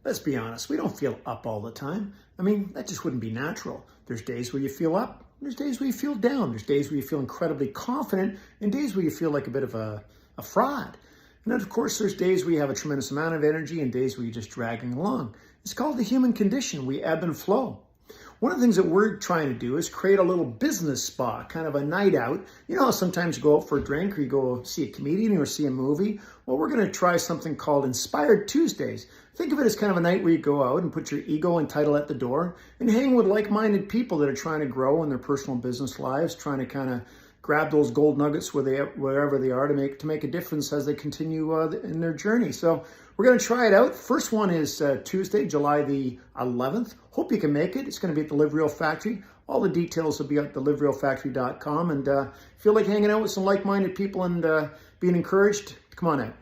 let's be honest, we don't feel up all the time. I mean, that just wouldn't be natural. There's days where you feel up, there's days where you feel down, there's days where you feel incredibly confident, and days where you feel like a bit of a fraud. And then, of course, there's days where you have a tremendous amount of energy and days where you're just dragging along. It's called the human condition. We ebb and flow. One of the things that we're trying to do is create a little business spa, kind of a night out. You know, sometimes you go out for a drink or you go see a comedian or see a movie. Well, we're going to try something called Inspired Tuesdays. Think of it as kind of a night where you go out and put your ego and title at the door and hang with like-minded people that are trying to grow in their personal business lives, trying to kind of grab those gold nuggets wherever they are to make a difference as they continue in their journey. So we're going to try it out. First one is Tuesday, July the 11th. Hope you can make it. It's going to be at the Live Real Factory. All the details will be at theliverealfactory.com. And if you feel like hanging out with some like-minded people and being encouraged, come on out.